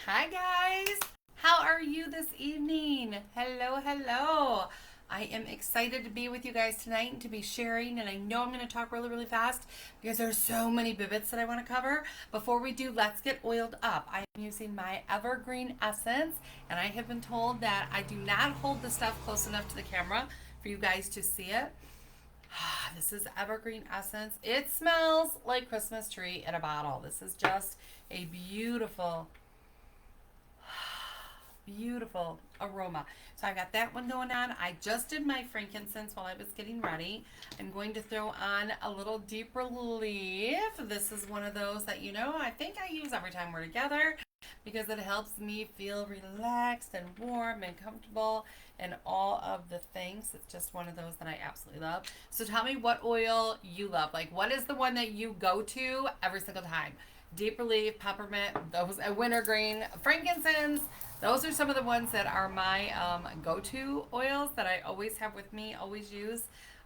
Hi guys! How are you this evening? Hello, hello. I am excited to be with you guys tonight and to be sharing, and I know I'm going to talk really, really fast because there's so many bits that I want to cover. Before we do, let's get oiled up. I am using my Evergreen Essence, and I have been told that I do not hold the stuff close enough to the camera for you guys to see it. This is Evergreen Essence. It smells like Christmas tree in a bottle. This is just a beautiful aroma. So I got that one going on. I just did my frankincense while I was getting ready. I'm going to throw on a little deep relief. This is one of those that I think I use every time we're together because it helps me feel relaxed and warm and comfortable and all of the things. It's just one of those that I absolutely love. So tell me what oil you love. Like, what is the one that you go to every single time? Deep relief, peppermint, those wintergreen, frankincense. Those are some of the ones that are my go-to oils that I always have with me, always use.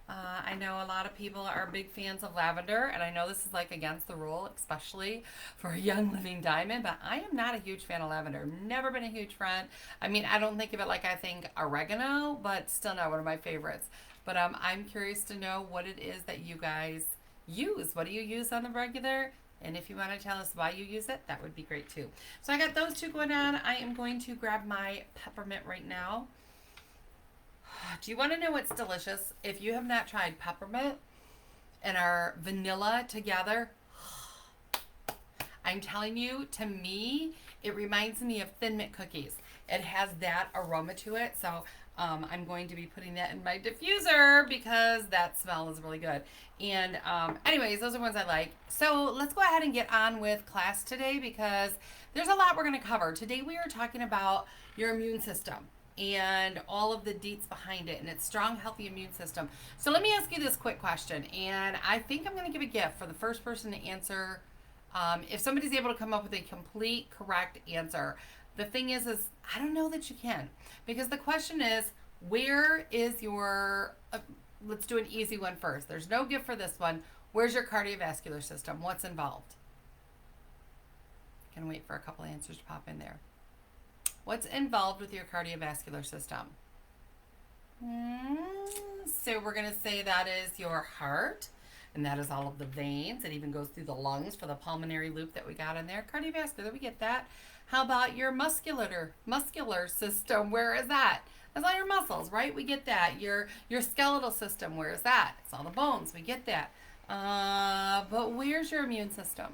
I know a lot of people are big fans of lavender, and I know this is like against the rule, especially for a young living diamond, but I am not a huge fan of lavender. Never been a huge fan. I mean, I don't think of it like I think oregano, but still not one of my favorites. But I'm curious to know what it is that you guys use. What do you use on the regular? And if you want to tell us why you use it, that would be great too. So I got those two going on. I am going to grab my peppermint right now. Do you want to know what's delicious? If you have not tried peppermint and our vanilla together, I'm telling you, to me, it reminds me of Thin Mint cookies. It has that aroma to it. So I'm going to be putting that in my diffuser because that smell is really good. And anyways, those are ones I like. So let's go ahead and get on with class today because there's a lot we're going to cover. Today we are talking about your immune system and all of the deets behind it and its strong, healthy immune system. So let me ask you this quick question. And I think I'm going to give a gift for the first person to answer. If somebody's able to come up with a complete correct answer, the thing is I don't know that you can, because the question is, where is your, let's do an easy one first. There's no gift for this one. Where's your cardiovascular system? What's involved? Can wait for a couple answers to pop in there. What's involved with your cardiovascular system? So we're going to say that is your heart, and that is all of the veins. It even goes through the lungs for the pulmonary loop that we got in there. Cardiovascular, we get that. How about your muscular system? Where is that? That's all your muscles, right? We get that. Your skeletal system, where is that? It's all the bones. We get that. But where's your immune system?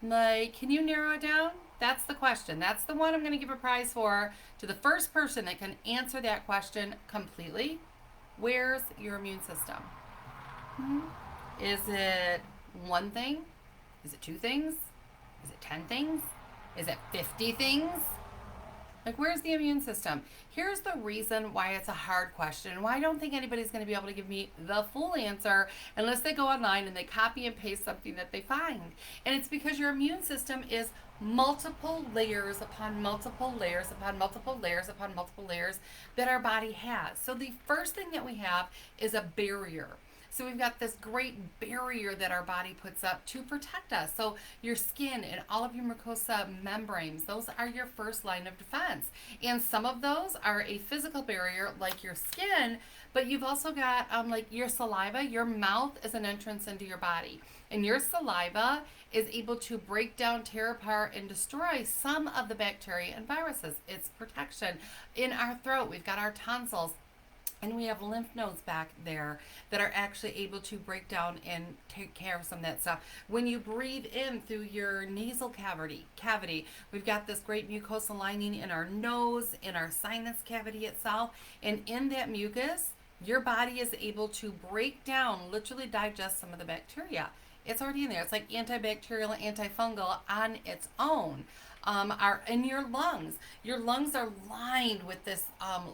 Like, can you narrow it down? That's the question. That's the one I'm going to give a prize for to the first person that can answer that question completely. Where's your immune system? Is it one thing? Is it two things? Is it 10 things? Is it 50 things? Like, where's the immune system? Here's the reason why it's a hard question and why I don't think anybody's going to be able to give me the full answer unless they go online and they copy and paste something that they find. And it's because your immune system is multiple layers upon multiple layers upon multiple layers upon multiple layers that our body has. So the first thing that we have is a barrier. So we've got this great barrier that our body puts up to protect us. So your skin and all of your mucosa membranes, those are your first line of defense. And some of those are a physical barrier like your skin, but you've also got like your saliva. Your mouth is an entrance into your body. And your saliva is able to break down, tear apart, and destroy some of the bacteria and viruses. It's protection. In our throat, we've got our tonsils. And we have lymph nodes back there that are actually able to break down and take care of some of that stuff. When you breathe in through your nasal cavity, we've got this great mucosal lining in our nose, in our sinus cavity itself. And in that mucus, your body is able to break down, literally digest some of the bacteria. It's already in there. It's like antibacterial, antifungal on its own. Are in your lungs. Your lungs are lined with this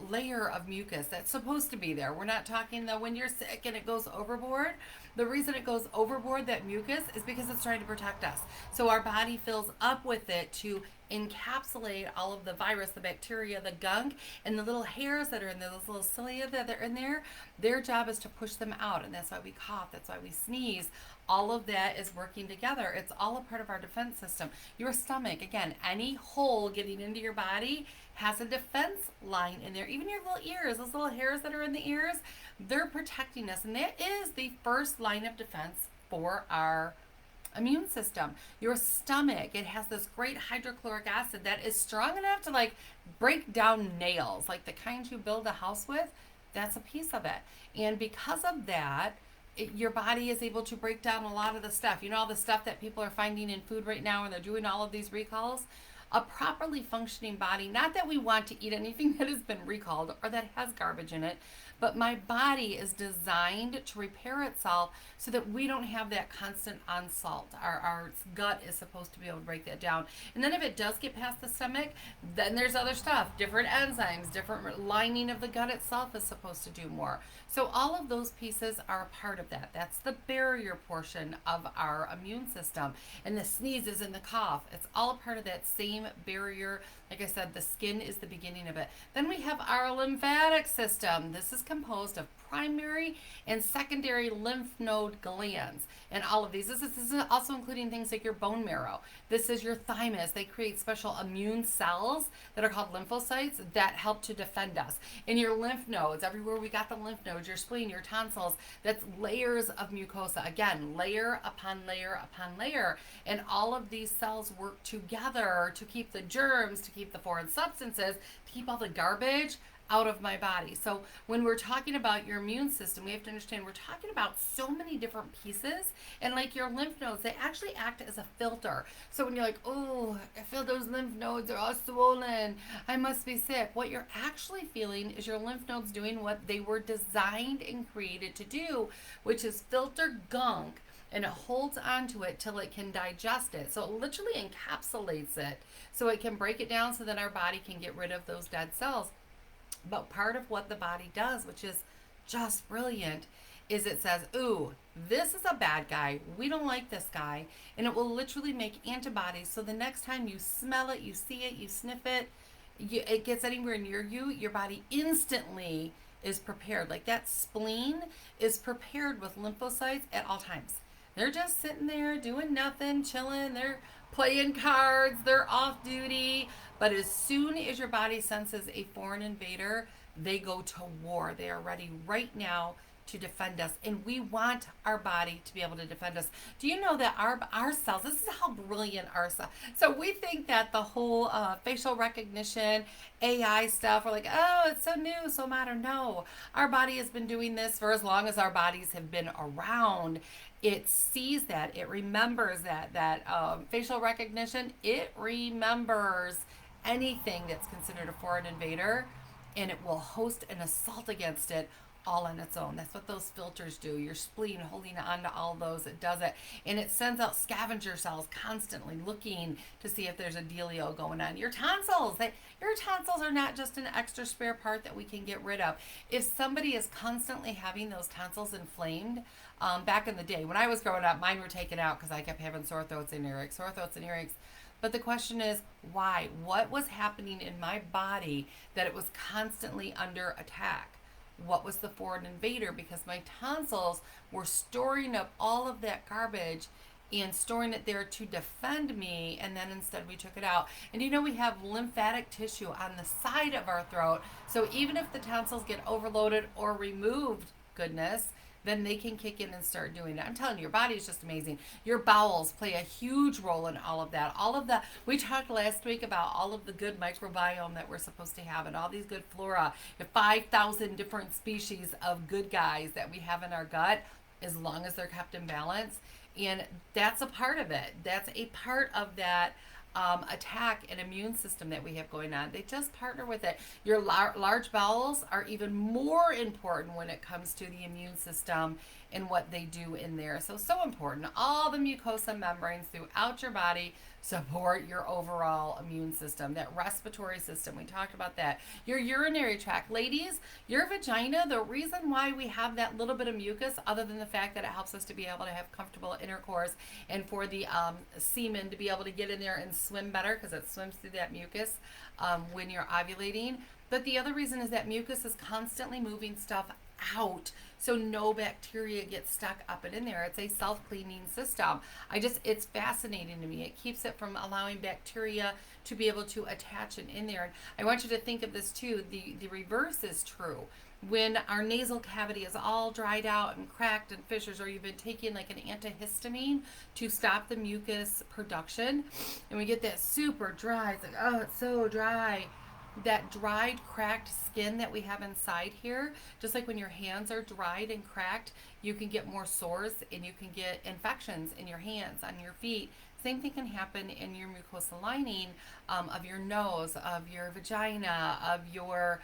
layer of mucus that's supposed to be there. We're not talking though when you're sick and it goes overboard. The reason it goes overboard, that mucus, is because it's trying to protect us. So our body fills up with it to encapsulate all of the virus, the bacteria, the gunk, and the little hairs that are in there, those little cilia that are in there. Their job is to push them out, and that's why we cough, that's why we sneeze. All of that is working together. It's all a part of our defense system. Your stomach, again, any hole getting into your body has a defense line in there. Even your little ears, those little hairs that are in the ears, they're protecting us. And that is the first line of defense for our immune system. Your stomach, it has this great hydrochloric acid that is strong enough to like break down nails, like the kind you build a house with. That's a piece of it. And because of that, your body is able to break down a lot of the stuff. You know, all the stuff that people are finding in food right now, and they're doing all of these recalls. A properly functioning body, not that we want to eat anything that has been recalled or that has garbage in it, but my body is designed to repair itself so that we don't have that constant onslaught. Our gut is supposed to be able to break that down. And then if it does get past the stomach, then there's other stuff, different enzymes, different lining of the gut itself is supposed to do more. So all of those pieces are a part of that. That's the barrier portion of our immune system. And the sneezes and the cough, it's all a part of that same barrier. Like I said, the skin is the beginning of it. Then we have our lymphatic system. This is composed of primary and secondary lymph node glands. And all of these, this is also including things like your bone marrow. This is your thymus. They create special immune cells that are called lymphocytes that help to defend us. In your lymph nodes, everywhere we got the lymph nodes, your spleen, your tonsils, that's layers of mucosa. Again, layer upon layer upon layer. And all of these cells work together to keep the germs, to keep the foreign substances, to keep all the garbage out of my body. So when we're talking about your immune system, we have to understand we're talking about so many different pieces. And like your lymph nodes, they actually act as a filter. So when you're like, oh, I feel those lymph nodes are all swollen, I must be sick. What you're actually feeling is your lymph nodes doing what they were designed and created to do, which is filter gunk, and it holds onto it till it can digest it. So it literally encapsulates it so it can break it down so that our body can get rid of those dead cells. But part of what the body does, which is just brilliant, is it says, ooh, this is a bad guy. We don't like this guy. And it will literally make antibodies. So the next time you smell it, you see it, you sniff it, it gets anywhere near you, your body instantly is prepared. Like that spleen is prepared with lymphocytes at all times. They're just sitting there doing nothing, chilling. They're playing cards. They're off duty. But as soon as your body senses a foreign invader, they go to war. They are ready right now to defend us. And we want our body to be able to defend us. Do you know that our cells, this is how brilliant our cells. So we think that the whole facial recognition, AI stuff, we're like, oh, it's so new, so modern. No, our body has been doing this for as long as our bodies have been around. It sees that, it remembers that facial recognition, it remembers anything that's considered a foreign invader, and it will host an assault against it all on its own. That's what those filters do. Your spleen holding on to all those, it does it. And it sends out scavenger cells constantly looking to see if there's a dealio going on. Your tonsils, your tonsils are not just an extra spare part that we can get rid of. If somebody is constantly having those tonsils inflamed, back in the day, when I was growing up, mine were taken out because I kept having sore throats and earaches. But the question is, why? What was happening in my body that it was constantly under attack? What was the foreign invader? Because my tonsils were storing up all of that garbage and storing it there to defend me, and then instead we took it out. And you know, we have lymphatic tissue on the side of our throat, so even if the tonsils get overloaded or removed, goodness, then they can kick in and start doing it. I'm telling you, your body is just amazing. Your bowels play a huge role in all of that. We talked last week about all of the good microbiome that we're supposed to have and all these good flora. The 5,000 different species of good guys that we have in our gut, as long as they're kept in balance. And that's a part of it. That's a part of that attack and immune system that we have going on. They just partner with it. Your large bowels are even more important when it comes to the immune system and what they do in there. So important. All the mucosa membranes throughout your body support your overall immune system, that respiratory system. We talked about that. Your urinary tract. Ladies, your vagina, the reason why we have that little bit of mucus, other than the fact that it helps us to be able to have comfortable intercourse and for the semen to be able to get in there and swim better because it swims through that mucus when you're ovulating. But the other reason is that mucus is constantly moving stuff out so no bacteria gets stuck up and in there. It's a self-cleaning system. It's fascinating to me. It keeps it from allowing bacteria to be able to attach and in there. And I want you to think of this too. The reverse is true. When our nasal cavity is all dried out and cracked and fissures, or you've been taking like an antihistamine to stop the mucus production, and we get that super dry, it's like, oh, it's so dry. That dried, cracked skin that we have inside here, just like when your hands are dried and cracked, you can get more sores and you can get infections in your hands, on your feet. Same thing can happen in your mucosal lining of your nose, of your vagina, of your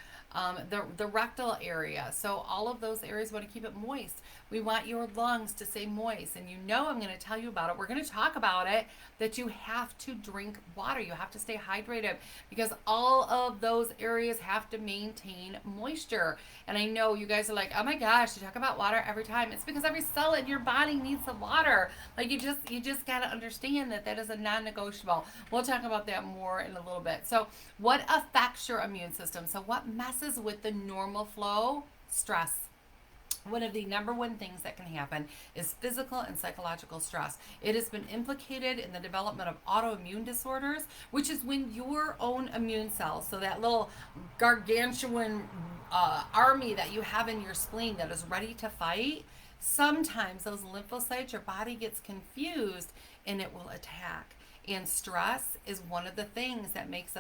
the rectal area. So all of those areas, we want to keep it moist. We want your lungs to stay moist. And I'm going to tell you about it. We're going to talk about it, that you have to drink water. You have to stay hydrated because all of those areas have to maintain moisture. And I know you guys are like, oh my gosh, you talk about water every time. It's because every cell in your body needs the water. Like you just got to understand that is a non-negotiable. We'll talk about that more in a little bit. So what affects your immune system? So what messes with the normal flow? Stress. One of the number one things that can happen is physical and psychological stress. It has been implicated in the development of autoimmune disorders, which is when your own immune cells, so that little gargantuan army that you have in your spleen that is ready to fight, sometimes those lymphocytes, your body gets confused and it will attack. And stress is one of the things that makes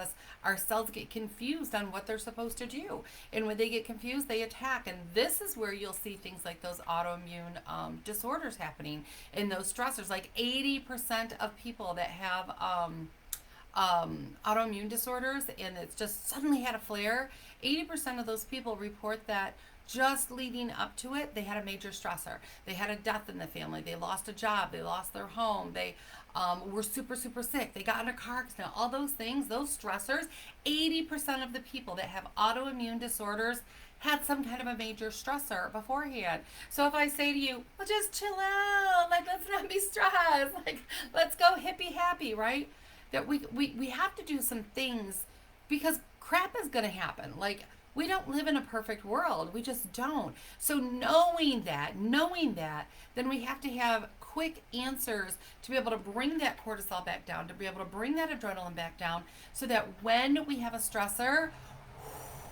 our cells get confused on what they're supposed to do. And when they get confused, they attack. And this is where you'll see things like those autoimmune disorders happening and those stressors. Like 80% of people that have autoimmune disorders and it's just suddenly had a flare, 80% of those people report that just leading up to it, they had a major stressor. They had a death in the family. They lost a job. They lost their home. They were super, super sick. They got in a car accident. All those things, those stressors, 80% of the people that have autoimmune disorders had some kind of a major stressor beforehand. So if I say to you, well, just chill out, like, let's not be stressed, like, let's go hippie happy, right? That we have to do some things because crap is going to happen. Like, we don't live in a perfect world. We just don't. So knowing that, then we have to have quick answers to be able to bring that cortisol back down, to be able to bring that adrenaline back down so that when we have a stressor,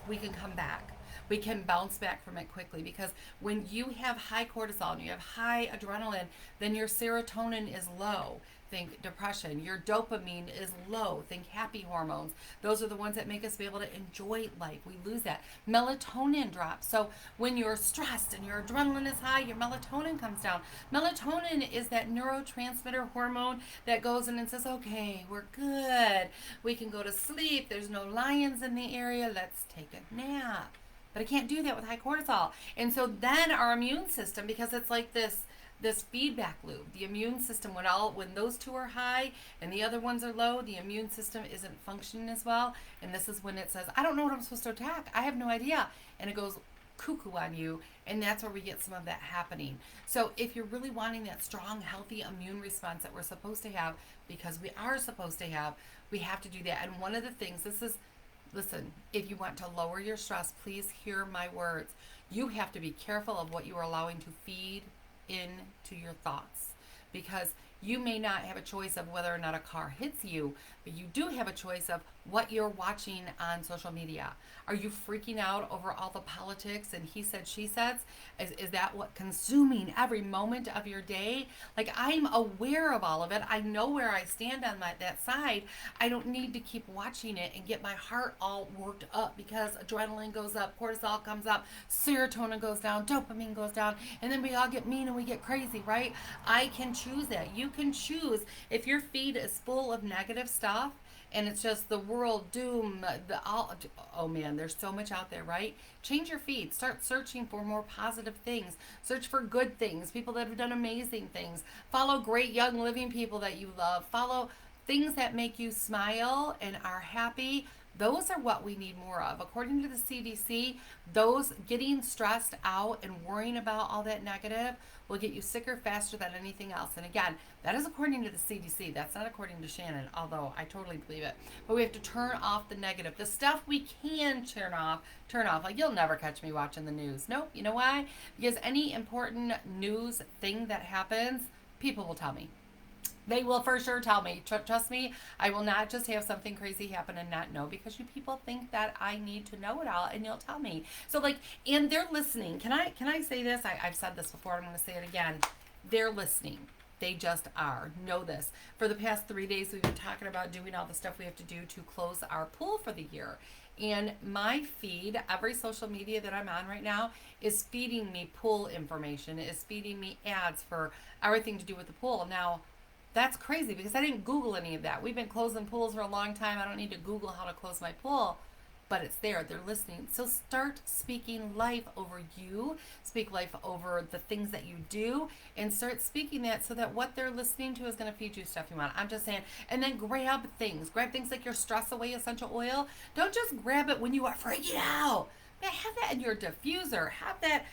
we can come back. We can bounce back from it quickly because when you have high cortisol and you have high adrenaline, then your serotonin is low. Think depression. Your dopamine is low. Think happy hormones. Those are the ones that make us be able to enjoy life. We lose that. Melatonin drops. So when you're stressed and your adrenaline is high, your melatonin comes down. Melatonin is that neurotransmitter hormone that goes in and says, okay, we're good. We can go to sleep. There's no lions in the area. Let's take a nap. But I can't do that with high cortisol. And so then our immune system, because it's like this feedback loop, the immune system, when those two are high and the other ones are low, the immune system isn't functioning as well. And this is when it says, I don't know what I'm supposed to attack. I have no idea. And it goes cuckoo on you. And that's where we get some of that happening. So if you're really wanting that strong, healthy immune response that we're supposed to have, because we are supposed to have, we have to do that. And one of the things, listen, if you want to lower your stress, please hear my words. You have to be careful of what you are allowing to feed into your thoughts, because you may not have a choice of whether or not a car hits you, but you do have a choice of what you're watching on social media. Are you freaking out over all the politics and he said, she said? Is that what consuming every moment of your day? Like, I'm aware of all of it. I know where I stand on that side. I don't need to keep watching it and get my heart all worked up because adrenaline goes up, cortisol comes up, serotonin goes down, dopamine goes down, and then we all get mean and we get crazy, right? I can choose that. You can choose. If your feed is full of negative stuff, and it's just the world doom, the all. Oh man, there's so much out there, right? Change your feed. Start searching for more positive things. Search for good things, people that have done amazing things. Follow great young living people that you love. Follow things that make you smile and are happy. Those are what we need more of. According to the CDC, those getting stressed out and worrying about all that negative will get you sicker faster than anything else. And again, that is according to the CDC. That's not according to Shannon, although I totally believe it. But we have to turn off the negative. The stuff we can turn off, turn off. Like, you'll never catch me watching the news. Nope. You know why? Because any important news thing that happens, people will tell me. They will for sure tell me. Trust me, I will not just have something crazy happen and not know, because you people think that I need to know it all, and you'll tell me. So like, and they're listening. Can I say this? I've said this before. I'm going to say it again. They're listening. They just are. Know this. For the past 3 days, we've been talking about doing all the stuff we have to do to close our pool for the year. And my feed, every social media that I'm on right now, is feeding me pool information, is feeding me ads for everything to do with the pool. Now, that's crazy because I didn't Google any of that. We've been closing pools for a long time. I don't need to Google how to close my pool, but it's there. They're listening. So start speaking life over you. Speak life over the things that you do, and start speaking that so that what they're listening to is going to feed you stuff you want. I'm just saying. And then grab things. Grab things like your stress away essential oil. Don't just grab it when you are freaking out. Man, have that in your diffuser. Have that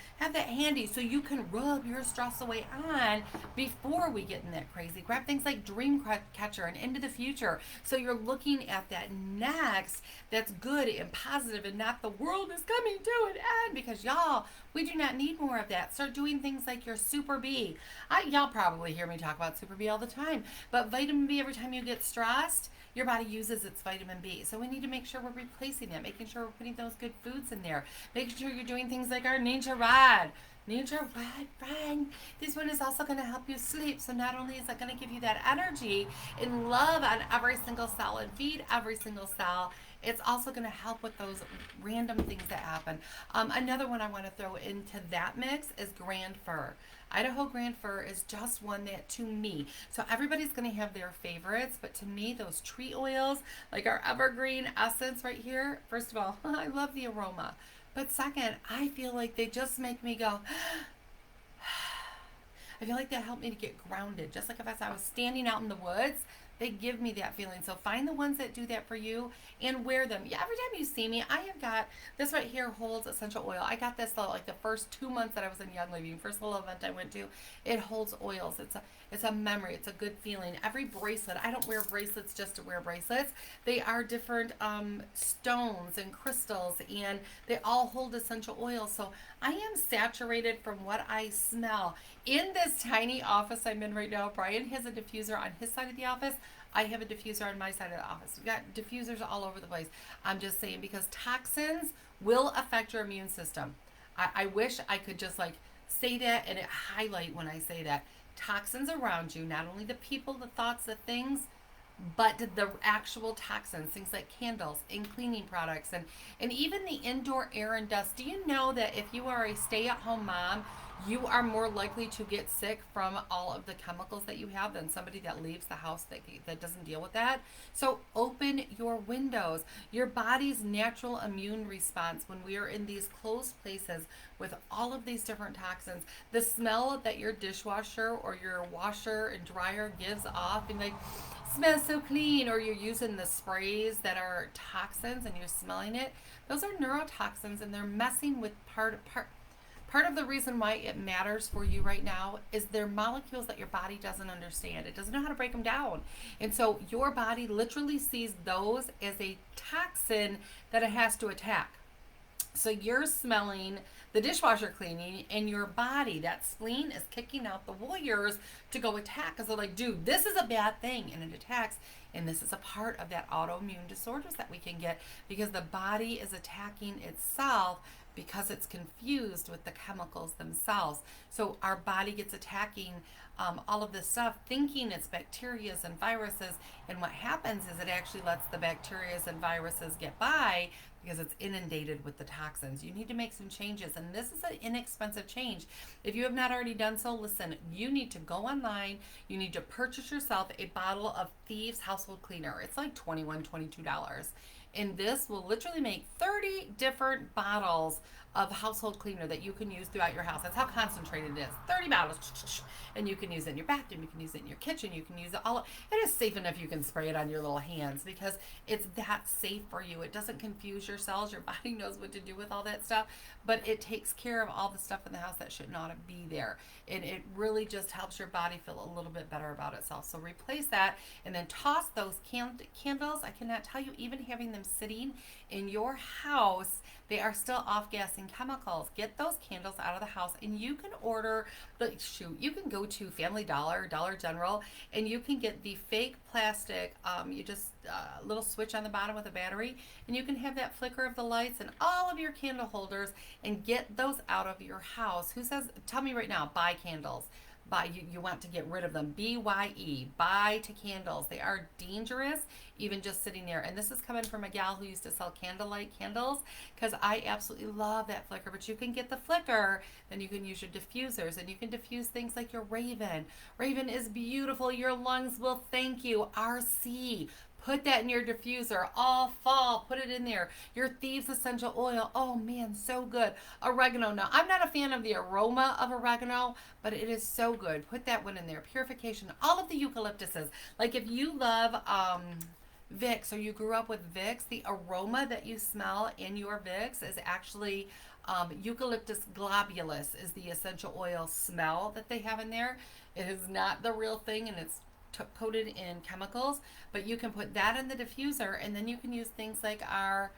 handy so you can rub your stress away on before we get in that crazy. Grab things like Dream Catcher and Into the Future, so you're looking at that next that's good and positive, and not the world is coming to an end, because y'all, we do not need more of that. Start doing things like your Super B. Y'all probably hear me talk about Super B all the time, but vitamin B, every time you get stressed, your body uses its vitamin B. So we need to make sure we're replacing that, making sure we're putting those good foods in there, making sure you're doing things like our Nature Rod. Nature Rod, friend. This one is also going to help you sleep. So not only is it going to give you that energy and love on every single cell and feed every single cell, it's also going to help with those random things that happen. Another one I want to throw into that mix is Grand Fir. Idaho Grand Fir is just one that, to me, so everybody's going to have their favorites, but to me, those tree oils, like our evergreen essence right here, first of all, I love the aroma. But second, I feel like they just make me go, I feel like that helped me to get grounded. Just like if I was standing out in the woods, they give me that feeling. So find the ones that do that for you and wear them. Yeah, every time you see me, I have got this right here, holds essential oil. I got this like the first 2 months that I was in Young Living, first little event I went to. It holds oils. It's a memory. It's a good feeling. Every bracelet, I don't wear bracelets just to wear bracelets. They are different stones and crystals, and they all hold essential oils. So I am saturated from what I smell. In this tiny office I'm in right now, Brian has a diffuser on his side of the office. I have a diffuser on my side of the office. We've got diffusers all over the place. I'm just saying, because toxins will affect your immune system. I wish I could just like say that and it highlight when I say that. Toxins around you, not only the people, the thoughts, the things, but the actual toxins, things like candles and cleaning products, and even the indoor air and dust. Do you know that if you are a stay-at-home mom, you are more likely to get sick from all of the chemicals that you have than somebody that leaves the house that doesn't deal with that? So open your windows. Your body's natural immune response when we are in these closed places with all of these different toxins, the smell that your dishwasher or your washer and dryer gives off, and like, smells so clean, or you're using the sprays that are toxins and you're smelling it, those are neurotoxins, and they're messing with part of the reason why it matters for you right now is they're molecules that your body doesn't understand. It doesn't know how to break them down. And so your body literally sees those as a toxin that it has to attack. So you're smelling the dishwasher cleaning, and your body, that spleen, is kicking out the warriors to go attack. Because they're like, dude, this is a bad thing, and it attacks. And this is a part of that autoimmune disorders that we can get, because the body is attacking itself because it's confused with the chemicals themselves. So our body gets attacking all of this stuff, thinking it's bacteria and viruses. And what happens is it actually lets the bacteria and viruses get by because it's inundated with the toxins. You need to make some changes, and this is an inexpensive change. If you have not already done so, listen, you need to go online. You need to purchase yourself a bottle of Thieves Household Cleaner. It's like $21, $22. And this will literally make 30 different bottles of household cleaner that you can use throughout your house. That's how concentrated it is. 30 bottles. And you can use it in your bathroom, you can use it in your kitchen, you can use it all. It is safe enough you can spray it on your little hands because it's that safe for you. It doesn't confuse your cells. Your body knows what to do with all that stuff, but it takes care of all the stuff in the house that should not be there. And it really just helps your body feel a little bit better about itself. So replace that and then toss those candles. I cannot tell you, even having them sitting in your house, they are still off-gassing chemicals. Get those candles out of the house, and you can order, you can go to Family Dollar, Dollar General, and you can get the fake plastic, you just, little switch on the bottom with a battery, and you can have that flicker of the lights and all of your candle holders, and get those out of your house. Who says, tell me right now, buy candles. Buy, you want to get rid of them. BYE, buy to candles. They are dangerous, even just sitting there. And this is coming from a gal who used to sell candlelight candles, because I absolutely love that flicker. But you can get the flicker, then you can use your diffusers, and you can diffuse things like your Raven. Raven is beautiful. Your lungs will thank you. RC. Put that in your diffuser all fall. Put it in there. Your Thieves essential oil. Oh man, so good. Oregano. Now, I'm not a fan of the aroma of oregano, but it is so good. Put that one in there. Purification. All of the eucalyptuses. Like if you love Vicks, or you grew up with Vicks, the aroma that you smell in your Vicks is actually eucalyptus globulus is the essential oil smell that they have in there. It is not the real thing, and it's coated in chemicals, but you can put that in the diffuser, and then you can use things like our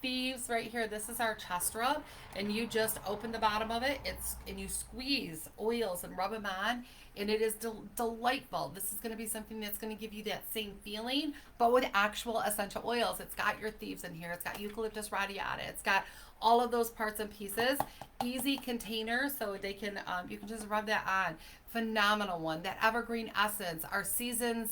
Thieves right here. This is our chest rub, and you just open the bottom of it, and you squeeze oils and rub them on, and it is delightful. This is going to be something that's going to give you that same feeling, but with actual essential oils. It's got your Thieves in here. It's got eucalyptus radiata. It's got all of those parts and pieces. Easy container, so they can you can just rub that on. Phenomenal one. That evergreen essence, our season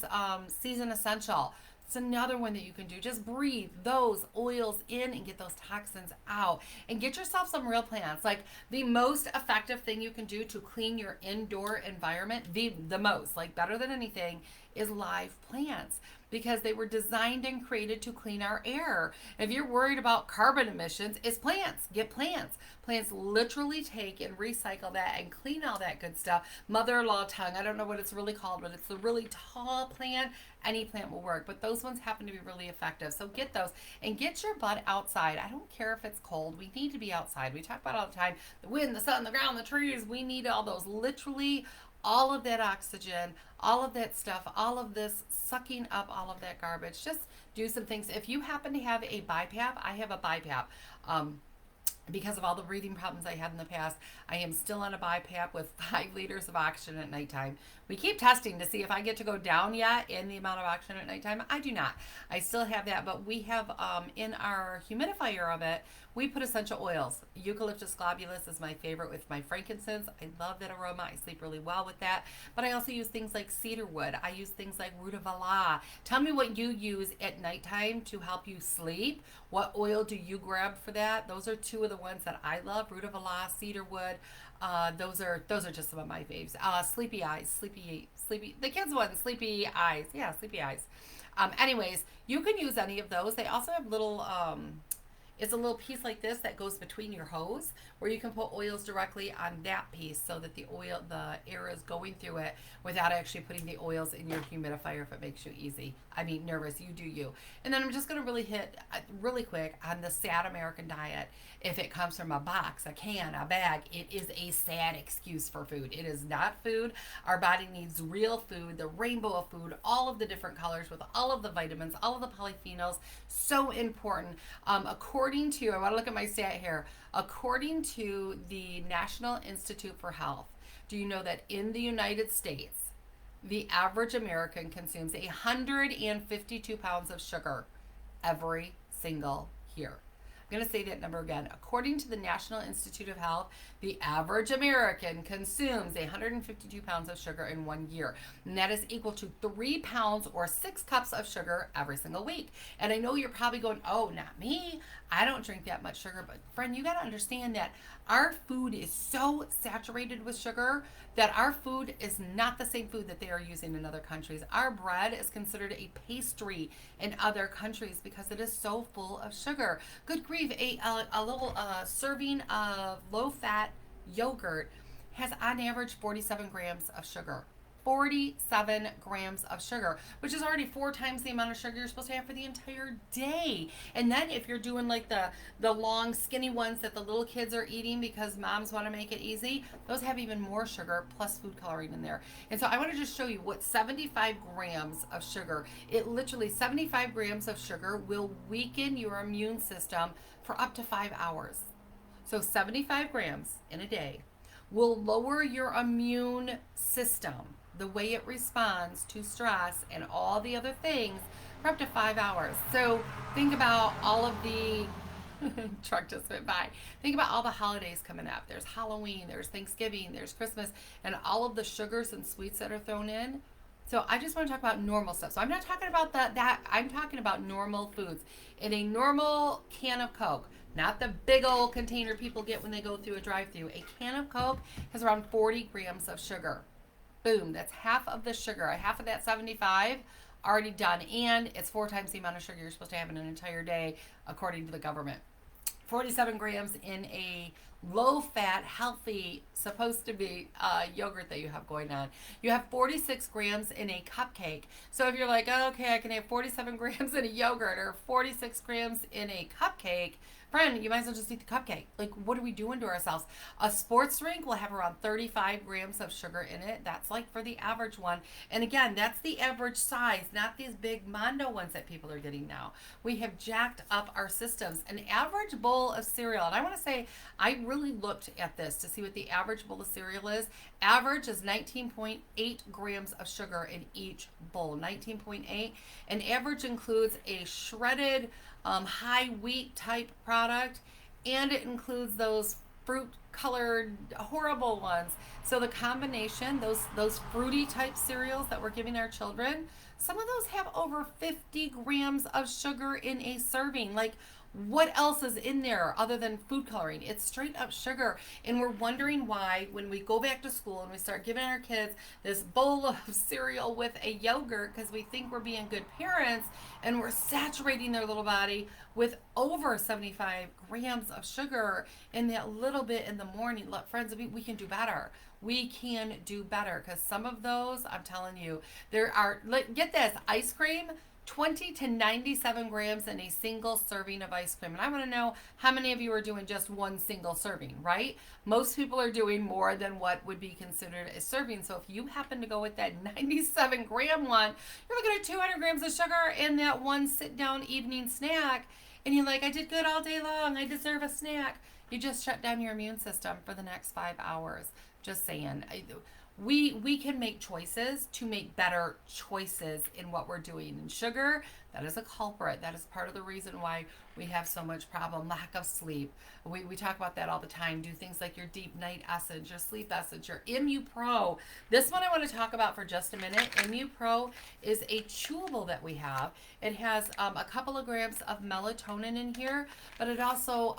essential. It's another one that you can do. Just breathe those oils in and get those toxins out. And get yourself some real plants. Like the most effective thing you can do to clean your indoor environment, the most, like better than anything, is live plants. Because they were designed and created to clean our air. If you're worried about carbon emissions, it's plants. Get plants. Plants literally take and recycle that and clean all that good stuff. Mother-in-law tongue, I don't know what it's really called, but it's a really tall plant. Any plant will work, but those ones happen to be really effective. So get those and get your butt outside. I don't care if it's cold. We need to be outside. We talk about it all the time. The wind, the sun, the ground, the trees. We need all those, literally all of that oxygen, all of that stuff, all of this sucking up all of that garbage. Just do some things. If you happen to have a BiPAP, I have a BiPAP. Because of all the breathing problems I had in the past, I am still on a BiPAP with 5 liters of oxygen at nighttime. We keep testing to see if I get to go down yet in the amount of oxygen at nighttime. I do not. I still have that, but we have in our humidifier of it, we put essential oils. Eucalyptus globulus is my favorite with my frankincense. I love that aroma. I sleep really well with that. But I also use things like cedarwood. I use things like rutabaga. Tell me what you use at nighttime to help you sleep. What oil do you grab for that? Those are 2 of the ones that I love. Rutabaga, cedarwood. Those are just some of my faves. Sleepy eyes, sleepy. The kids one, sleepy eyes. Yeah, sleepy eyes. Anyways, you can use any of those. They also have little. It's a little piece like this that goes between your hose, where you can put oils directly on that piece so that the air is going through it without actually putting the oils in your humidifier if it makes you nervous. You do you. And then I'm just going to really hit really quick on the sad American diet. If it comes from a box, a can, a bag, it is a sad excuse for food. It is not food. Our body needs real food, the rainbow of food, all of the different colors with all of the vitamins, all of the polyphenols. So important. According to, I want to look at my stat here. According to the National Institute for Health, do you know that in the United States, the average American consumes 152 pounds of sugar every single year? I'm going to say that number again. According to the National Institute of Health, the average American consumes 152 pounds of sugar in 1 year. And that is equal to 3 pounds or 6 cups of sugar every single week. And I know you're probably going, oh, not me. I don't drink that much sugar. But friend, you got to understand that our food is so saturated with sugar that our food is not the same food that they are using in other countries. Our bread is considered a pastry in other countries because it is so full of sugar. Good grief, a little serving of low-fat yogurt has on average 47 grams of sugar. 47 grams of sugar, which is already 4 times the amount of sugar you're supposed to have for the entire day. And then if you're doing like the long skinny ones that the little kids are eating because moms want to make it easy, those have even more sugar plus food coloring in there. And so I want to just show you what 75 grams of sugar, it literally 75 grams of sugar will weaken your immune system for up to 5 hours. So 75 grams in a day will lower your immune system, the way it responds to stress and all the other things, for up to 5 hours. So think about all of the truck just went by. Think about all the holidays coming up. There's Halloween, there's Thanksgiving, there's Christmas, and all of the sugars and sweets that are thrown in. So I just want to talk about normal stuff. So I'm not talking about that. I'm talking about normal foods. In a normal can of Coke, not the big old container people get when they go through a drive-through. A can of Coke has around 40 grams of sugar. Boom, that's half of the sugar. Half of that 75 already done. And it's 4 times the amount of sugar you're supposed to have in an entire day, according to the government. 47 grams in a low-fat, healthy, supposed to be yogurt that you have going on. You have 46 grams in a cupcake. So if you're like, oh, okay, I can have 47 grams in a yogurt or 46 grams in a cupcake, friend, you might as well just eat the cupcake. Like, what are we doing to ourselves? A sports drink will have around 35 grams of sugar in it. That's like for the average one. And again, that's the average size, not these big Mondo ones that people are getting now. We have jacked up our systems. An average bowl of cereal, and I want to say, I really looked at this to see what the average bowl of cereal is. Average is 19.8 grams of sugar in each bowl. 19.8. And average includes a shredded high wheat type product, and it includes those fruit colored horrible ones. So the combination, those fruity type cereals that we're giving our children, some of those have over 50 grams of sugar in a serving. Like, what else is in there other than food coloring? It's straight up sugar. And we're wondering why when we go back to school and we start giving our kids this bowl of cereal with a yogurt because we think we're being good parents and we're saturating their little body with over 75 grams of sugar in that little bit in the morning. Look, friends, we can do better. We can do better because some of those, I'm telling you, there are, get this, ice cream, 20 to 97 grams in a single serving of ice cream. And I want to know how many of you are doing just one single serving, right? Most people are doing more than what would be considered a serving. So if you happen to go with that 97 gram one, you're looking at 200 grams of sugar in that one sit down evening snack. And you're like, I did good all day long. I deserve a snack. You just shut down your immune system for the next 5 hours. Just saying. We can make choices to make better choices in what we're doing. And sugar, that is a culprit. That is part of the reason why we have so much problem. Lack of sleep. We talk about that all the time. Do things like your deep night essence, your sleep essence, your Immupro. This one I want to talk about for just a minute. Immupro is a chewable that we have. It has a couple of grams of melatonin in here, but it also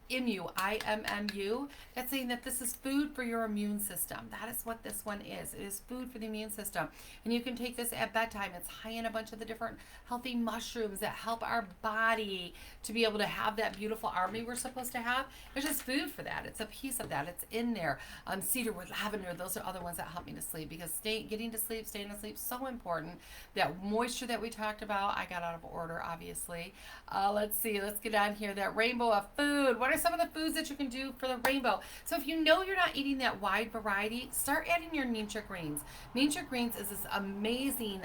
IMMU. That's saying that this is food for your immune system. That is what this one is. It is food for the immune system. And you can take this at bedtime. It's high in a bunch of the different healthy mushrooms that help our body to be able to have that beautiful army we're supposed to have. There's just food for that. It's a piece of that. It's in there. Cedarwood, lavender, those are other ones that help me to sleep because getting to sleep, staying asleep, so important. That moisture that we talked about, I got out of order, obviously. Let's see. Let's get on here. That rainbow of food. What are some of the foods that you can do for the rainbow? So if you know you're not eating that wide variety, start adding your nature greens. Nature greens is this amazing,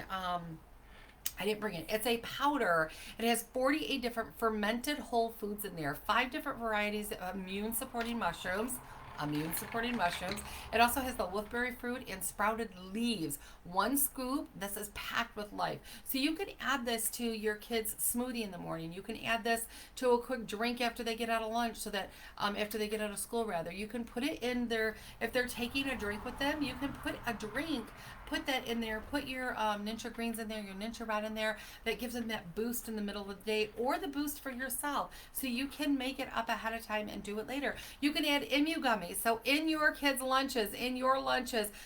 I didn't bring it. It's a powder. It has 48 different fermented whole foods in there, 5 different varieties of immune supporting mushrooms. immune supporting mushrooms. It also has the wolfberry fruit and sprouted leaves. One scoop, this is packed with life. So you can add this to your kids' smoothie in the morning. You can add this to a quick drink after they get out of lunch, so that after they get out of school, rather. You can put it in their, if they're taking a drink with them, you can put a drink, put that in there, put your ninja greens in there, your ninja red in there. That gives them that boost in the middle of the day, or the boost for yourself. So you can make it up ahead of time and do it later. You can add emu gummies. So in your kids' lunches,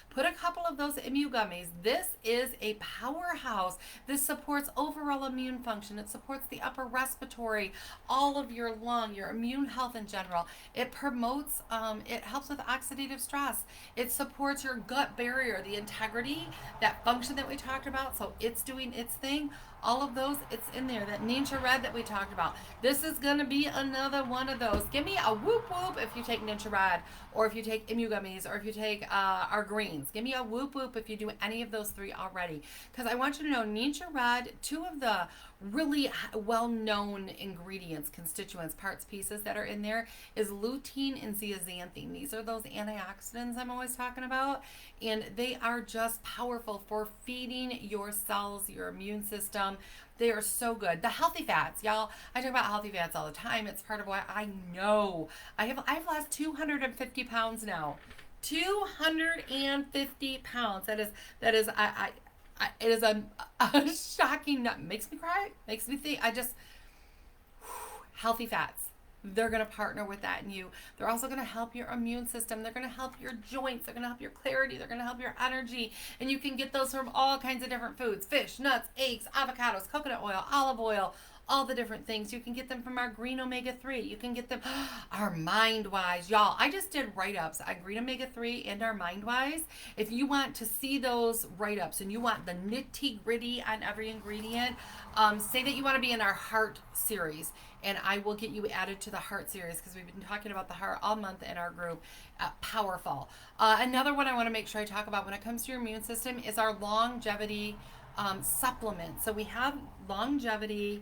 put a couple of those emu gummies. This is a powerhouse. This supports overall immune function. It supports the upper respiratory, all of your lung, your immune health in general. It promotes, it helps with oxidative stress. It supports your gut barrier, the integrity, that function that we talked about. So it's doing its thing. All of those, it's in there. That ninja red that we talked about. This is going to be another one of those. Give me a whoop whoop if you take ninja red, or if you take emu gummies, or if you take our greens. Give me a whoop whoop if you do any of those three already. Because I want you to know, ninja red, two of the really well-known ingredients, constituents, parts, pieces that are in there is lutein and zeaxanthin. These are those antioxidants I'm always talking about, and they are just powerful for feeding your cells, your immune system. They are so good. The healthy fats, y'all. I talk about healthy fats all the time. It's part of why I know I've lost 250 pounds now. 250 pounds. That is it is a shocking nut. Makes me cry. Makes me think. Healthy fats. They're going to partner with that in you. They're also going to help your immune system. They're going to help your joints. They're going to help your clarity. They're going to help your energy. And you can get those from all kinds of different foods: fish, nuts, eggs, avocados, coconut oil, olive oil, all the different things. You can get them from our green omega-3. You can get them our MindWise. Y'all, I just did write-ups on green omega-3 and our MindWise. If you want to see those write-ups and you want the nitty-gritty on every ingredient, say that you want to be in our heart series, and I will get you added to the heart series, because we've been talking about the heart all month in our group. Powerful. Another one I want to make sure I talk about when it comes to your immune system is our longevity supplement. So we have longevity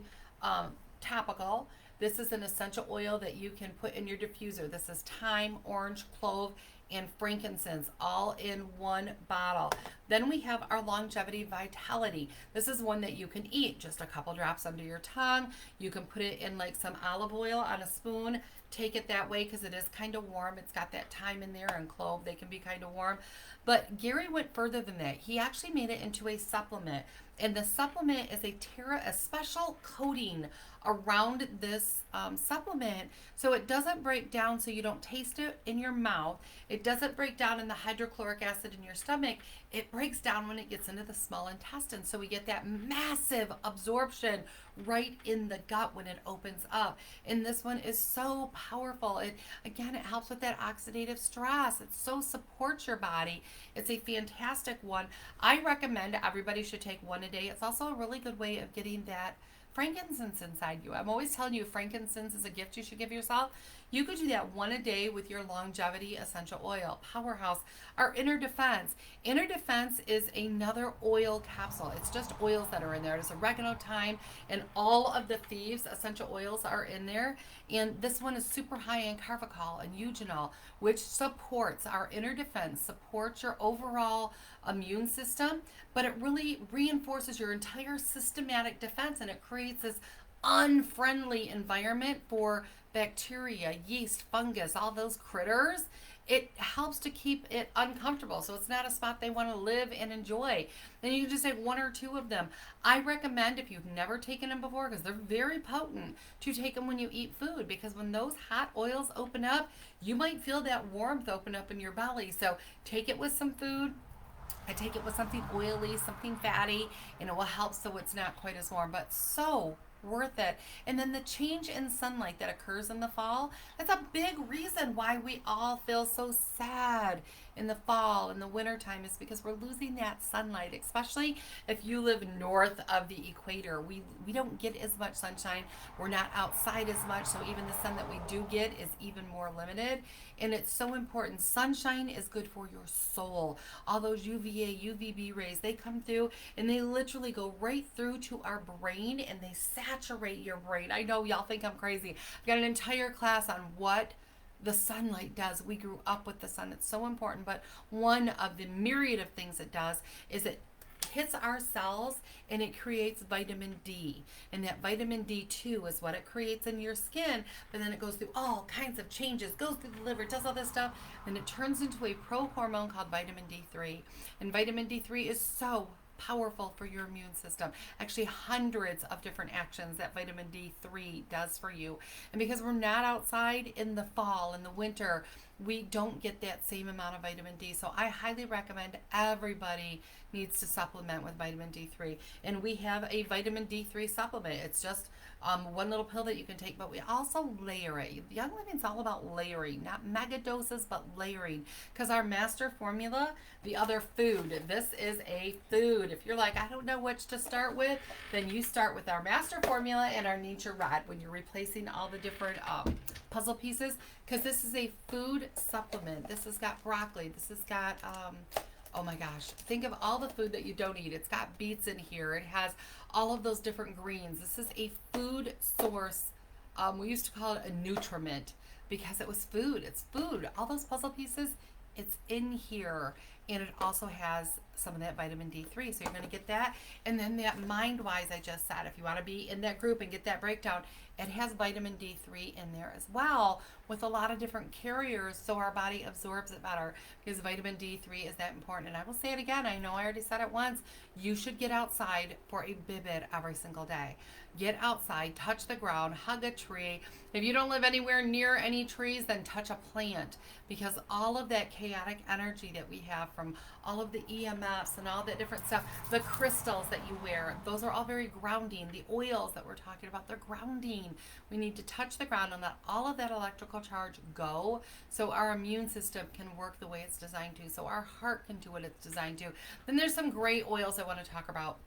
topical. This is an essential oil that you can put in your diffuser. This is thyme, orange, clove, and frankincense, all in one bottle. Then we have our longevity vitality. This is one that you can eat, just a couple drops under your tongue. You can put it in like some olive oil on a spoon. Take it that way, because it is kind of warm. It's got that thyme in there, and clove, they can be kind of warm. But Gary went further than that. He actually made it into a supplement. And the supplement is a special coating around this supplement, so it doesn't break down, so you don't taste it in your mouth. It doesn't break down in the hydrochloric acid in your stomach. It breaks down when it gets into the small intestine, so we get that massive absorption right in the gut when it opens up. And this one is so powerful. It helps with that oxidative stress. It so supports your body. It's a fantastic one. I recommend everybody should take one a day. It's also a really good way of getting that frankincense inside you. I'm always telling you, frankincense is a gift you should give yourself. You could do that one a day with your longevity essential oil. Powerhouse. Our inner defense. Inner defense is another oil capsule. It's just oils that are in there. There's oregano, thyme, and all of the thieves essential oils are in there. And this one is super high in carvacol and eugenol, which supports our inner defense, supports your overall immune system, but it really reinforces your entire systematic defense, and it creates this unfriendly environment for bacteria, yeast, fungus, all those critters. It helps to keep it uncomfortable, so it's not a spot they want to live and enjoy. Then you can just take one or two of them. I recommend, if you've never taken them before, because they're very potent, to take them when you eat food, because when those hot oils open up, you might feel that warmth open up in your belly. So take it with some food. I take it with something oily, something fatty, and it will help so it's not quite as warm, but so worth it. And then the change in sunlight that occurs in the fall, that's a big reason why we all feel so sad in the fall and the winter time, is because we're losing that sunlight, especially if you live north of the equator. We don't get as much sunshine. We're not outside as much, so even the sun that we do get is even more limited. And it's so important. Sunshine is good for your soul. All those UVA, UVB rays, they come through and they literally go right through to our brain, and they saturate your brain. I know y'all think I'm crazy. I've got an entire class on what the sunlight does. We grew up with the sun. It's so important. But one of the myriad of things it does is it hits our cells and it creates vitamin D. And that vitamin D2 is what it creates in your skin. But then it goes through all kinds of changes, goes through the liver, does all this stuff, and it turns into a pro hormone called vitamin D3. And vitamin D3 is so powerful for your immune system. Actually, hundreds of different actions that vitamin D3 does for you. And because we're not outside in the fall and the winter, we don't get that same amount of vitamin D. So I highly recommend everybody needs to supplement with vitamin D3. And we have a vitamin D3 supplement. It's just one little pill that you can take, but we also layer it. Young Living's all about layering, not mega doses, but layering. Because our master formula, the other food, this is a food. If you're like, I don't know which to start with, then you start with our master formula and our nature rod when you're replacing all the different puzzle pieces. Because this is a food supplement. This has got broccoli. This has got oh my gosh, think of all the food that you don't eat. It's got beets in here. It has all of those different greens. This is a food source. We used to call it a nutriment because it was food. It's food. All those puzzle pieces, it's in here. And it also has some of that vitamin D3. So you're going to get that. And then that mind-wise, I just said, if you want to be in that group and get that breakdown, it has vitamin D3 in there as well with a lot of different carriers so our body absorbs it better because vitamin D3 is that important. And I will say it again. I know I already said it once. You should get outside for a bibit every single day. Get outside, touch the ground, hug a tree. If you don't live anywhere near any trees, then touch a plant because all of that chaotic energy that we have from all of the EMFs and all that different stuff, the crystals that you wear, those are all very grounding. The oils that we're talking about, they're grounding. We need to touch the ground and let all of that electrical charge go so our immune system can work the way it's designed to, so our heart can do what it's designed to. Then there's some great oils I want to talk about.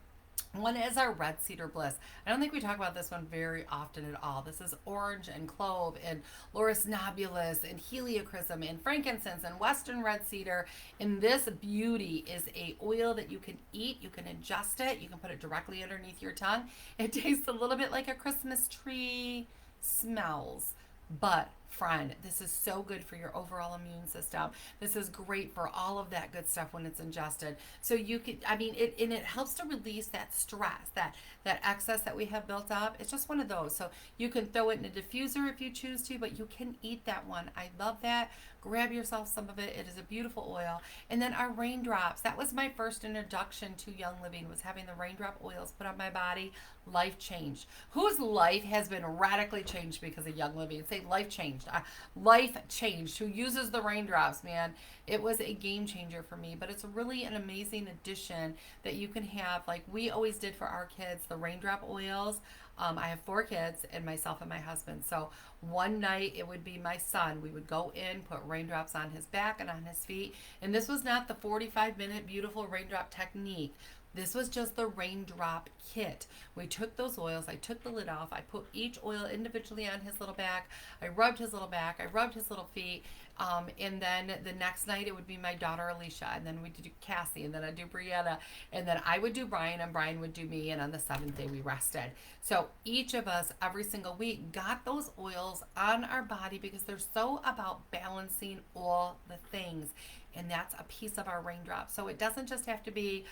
One is our red cedar bliss. I don't think we talk about this one very often at all. This is orange and clove and lauris nobilis and heliochrysum and frankincense and western red cedar. And this beauty is a oil that you can eat. You can ingest it. You can put it directly underneath your tongue. It tastes a little bit like a Christmas tree smells. But friend, this is so good for your overall immune system. This is great for all of that good stuff when it's ingested. So you could, I mean, it helps to release that stress, that excess that we have built up. It's just one of those. So you can throw it in a diffuser if you choose to, but you can eat that one. I love that. Grab yourself some of it. It is a beautiful oil. And then our raindrops. That was my first introduction to Young Living, was having the raindrop oils put on my body. Life changed. Whose life has been radically changed because of Young Living? Say life changed. Life changed. Who uses the raindrops, man? It was a game changer for me, but it's really an amazing addition that you can have, like we always did for our kids, the raindrop oils. I have 4 kids and myself and my husband. So one night it would be my son. We would go in, put raindrops on his back and on his feet. And this was not the 45-minute beautiful raindrop technique. This was just the raindrop kit. We took those oils, I took the lid off, I put each oil individually on his little back, I rubbed his little back, I rubbed his little feet, and then the next night it would be my daughter Alicia, and then we'd do Cassie, and then I'd do Brianna, and then I would do Brian, and Brian would do me, and on the 7th day we rested. So each of us, every single week, got those oils on our body because they're so about balancing all the things. And that's a piece of our raindrop. So it doesn't just have to be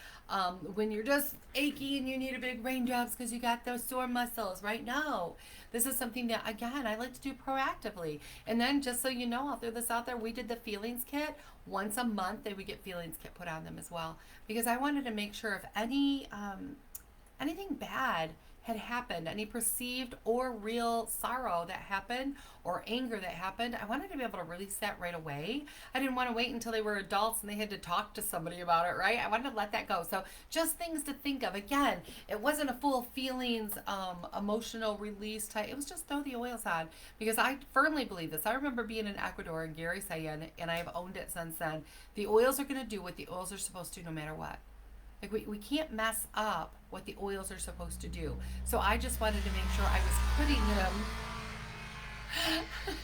when you're just achy and you need a big raindrops because you got those sore muscles, right? No. This is something that, again, I like to do proactively. And then just so you know, I'll throw this out there, we did the feelings kit. Once a month, they would get feelings kit put on them as well. Because I wanted to make sure if anything bad had happened, any perceived or real sorrow that happened or anger that happened, I wanted to be able to release that right away. I didn't want to wait until they were adults and they had to talk to somebody about it, right? I wanted to let that go. So just things to think of. Again, it wasn't a full feelings, emotional release type. It was just throw the oils on because I firmly believe this. I remember being in Ecuador and Gary saying, and I've owned it since then, the oils are going to do what the oils are supposed to no matter what. Like we can't mess up what the oils are supposed to do. So I just wanted to make sure I was putting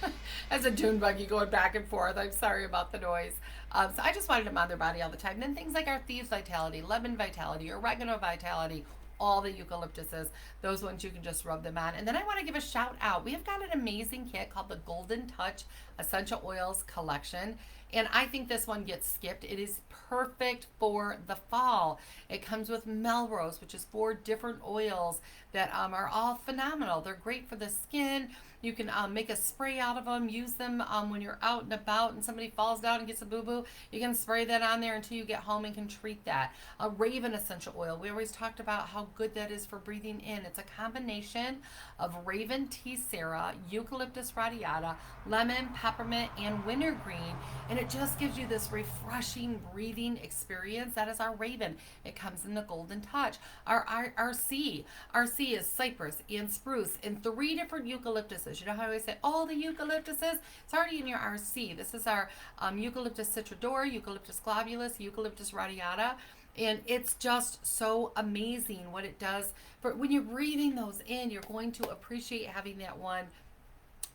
them as a dune buggy going back and forth. I'm sorry about the noise. So I just wanted them on their body all the time. And then things like our Thieves Vitality, Lemon Vitality, Oregano Vitality, all the eucalyptuses, those ones you can just rub them on. And then I want to give a shout out. We have got an amazing kit called the Golden Touch essential oils collection. And I think this one gets skipped. It is perfect for the fall. It comes with Melrose, which is 4 different oils that are all phenomenal. They're great for the skin. You can make a spray out of them, use them when you're out and about and somebody falls down and gets a boo-boo. You can spray that on there until you get home and can treat that. A Raven essential oil. We always talked about how good that is for breathing in. It's a combination of Raven Tessera, Eucalyptus radiata, lemon, peppermint, and wintergreen. And it just gives you this refreshing breathing experience. That is our Raven. It comes in the golden touch. Our C is cypress and spruce and 3 different eucalyptuses. You know how I always say all the eucalyptuses? It's already in your RC. This is our Eucalyptus citradora, Eucalyptus globulus, Eucalyptus radiata. And it's just so amazing what it does for when you're breathing those in. You're going to appreciate having that one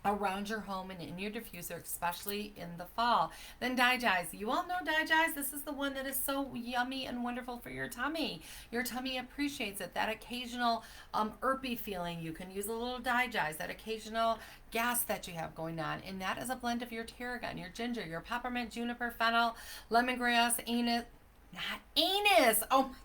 around your home and in your diffuser, especially in the fall. Then Digize. You all know Digize. This is the one that is so yummy and wonderful for your tummy. Your tummy appreciates it. That occasional irpy feeling, you can use a little Digize. That occasional gas that you have going on. And that is a blend of your tarragon, your ginger, your peppermint, juniper, fennel, lemongrass, anise. Oh my God.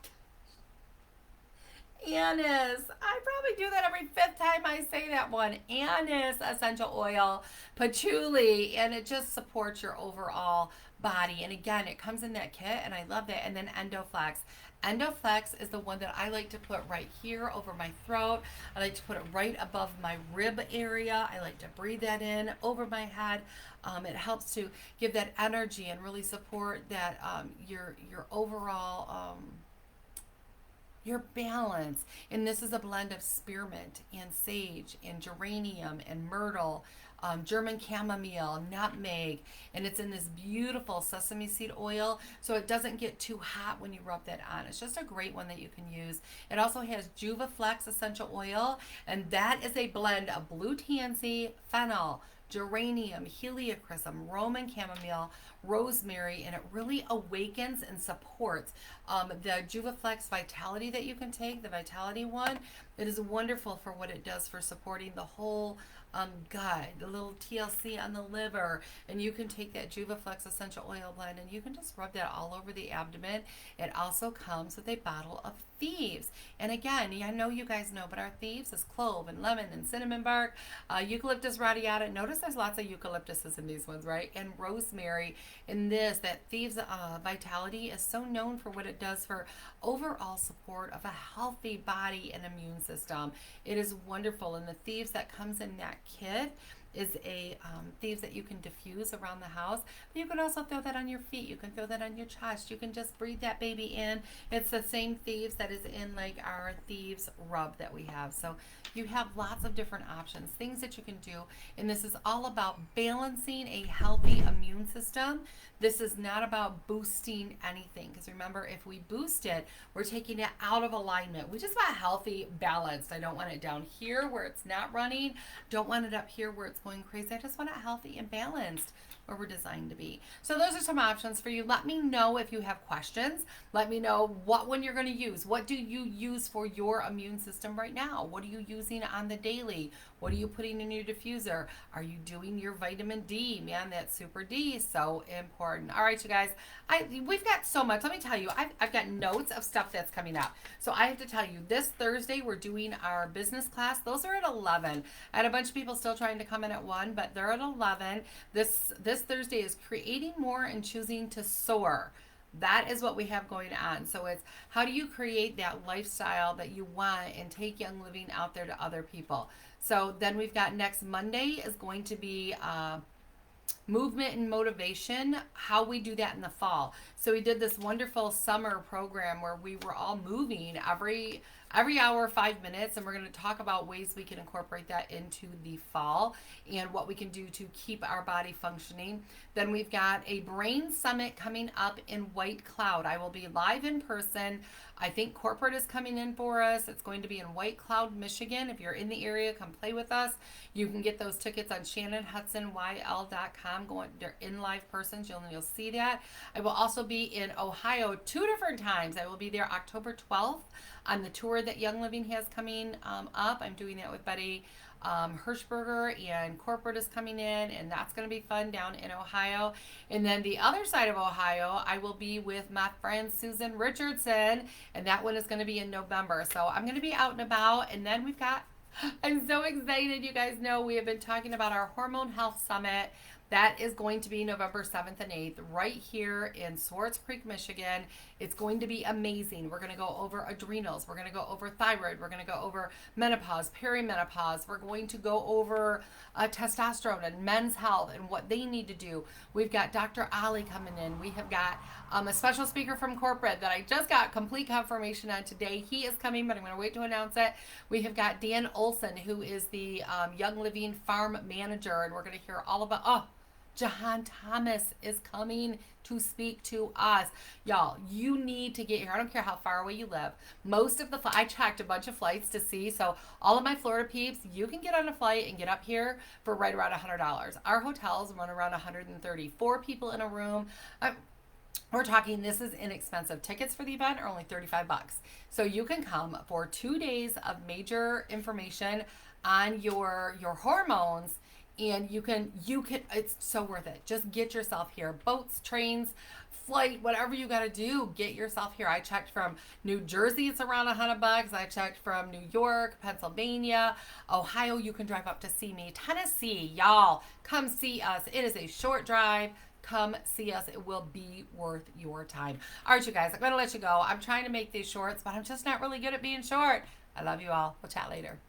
Anise. I probably do that every 5th time I say that one. Anise essential oil, patchouli, and it just supports your overall body. And again, it comes in that kit, and I love that. And then Endoflex. Endoflex is the one that I like to put right here over my throat. I like to put it right above my rib area. I like to breathe that in over my head. It helps to give that energy and really support that your overall your balance. And this is a blend of spearmint and sage and geranium and myrtle, German chamomile, nutmeg, and it's in this beautiful sesame seed oil, so it doesn't get too hot when you rub that on. It's just a great one that you can use. It also has Juvaflex essential oil, and that is a blend of blue tansy, fennel, geranium, heliochrysum, Roman chamomile, rosemary, and it really awakens and supports the Juvaflex Vitality that you can take, the Vitality one. It is wonderful for what it does for supporting the whole gut, the little TLC on the liver, and you can take that Juvaflex essential oil blend and you can just rub that all over the abdomen. It also comes with a bottle of Thieves, and again, I know you guys know, but our Thieves is clove and lemon and cinnamon bark, Eucalyptus radiata. Notice there's lots of eucalyptuses in these ones, right? And rosemary. In this, that Thieves Vitality is so known for what it does for overall support of a healthy body and immune system. It is wonderful, and the Thieves that comes in that kit is a Thieves that you can diffuse around the house, but you can also throw that on your feet. You can throw that on your chest. You can just breathe that baby in. It's the same Thieves that is in like our Thieves rub that we have. So you have lots of different options, things that you can do, and this is all about balancing a healthy immune system. This is not about boosting anything, because remember, if we boost it, we're taking it out of alignment. We just want healthy, balanced. I don't want it down here where it's not running. Don't want it up here where it's going crazy. I just want it healthy and balanced where we're designed to be. So those are some options for you. Let me know if you have questions. Let me know what one you're going to use. What do you use for your immune system right now? What are you using on the daily? What are you putting in your diffuser? Are you doing your vitamin D? Man, that super D is so important. All right, you guys, we've got so much. Let me tell you, I've got notes of stuff that's coming up. So I have to tell you, this Thursday, we're doing our business class. Those are at 11. I had a bunch of people still trying to come in at 1, but they're at 11. This Thursday is creating more and choosing to soar. That is what we have going on. So it's how do you create that lifestyle that you want and take Young Living out there to other people. So then we've got next Monday is going to be movement and motivation, how we do that in the fall. So we did this wonderful summer program where we were all moving every hour, 5 minutes, and we're going to talk about ways we can incorporate that into the fall and what we can do to keep our body functioning. Then we've got a brain summit coming up in White Cloud. I will be live in person. I think corporate is coming in for us. It's going to be in White Cloud, Michigan. If you're in the area, come play with us. You can get those tickets on ShannonHudsonYL.com. They're in live persons. You'll see that. I will also be in Ohio 2 different times. I will be there October 12th on the tour that Young Living has coming up. I'm doing that with Betty Hirschberger and corporate is coming in, and that's going to be fun down in Ohio. And then the other side of Ohio, I will be with my friend Susan Richardson, and that one is going to be in November. So I'm going to be out and about. And then we've got, I'm so excited. You guys know we have been talking about our Hormone Health Summit. That is going to be November 7th and 8th right here in Swartz Creek, Michigan. It's going to be amazing. We're going to go over adrenals. We're going to go over thyroid. We're going to go over menopause, perimenopause. We're going to go over testosterone and men's health and what they need to do. We've got Dr. Ali coming in. We have got a special speaker from corporate that I just got complete confirmation on today. He is coming, but I'm going to wait to announce it. We have got Dan Olson, who is the Young Living Farm Manager, and we're going to hear all about, Jahan Thomas is coming to speak to us. Y'all, you need to get here. I don't care how far away you live. Most of the, I checked a bunch of flights to see. So all of my Florida peeps, you can get on a flight and get up here for right around $100. Our hotels run around 130. 4 people in a room. We're talking, this is inexpensive. Tickets for the event are only $35. So you can come for 2 days of major information on your hormones. And you can, it's so worth it. Just get yourself here. Boats, trains, flight, whatever you got to do, get yourself here. I checked from New Jersey, it's around $100. I checked from New York, Pennsylvania, Ohio. You can drive up to see me. Tennessee, y'all, come see us. It is a short drive. Come see us. It will be worth your time. All right, you guys, I'm going to let you go. I'm trying to make these shorts, but I'm just not really good at being short. I love you all. We'll chat later.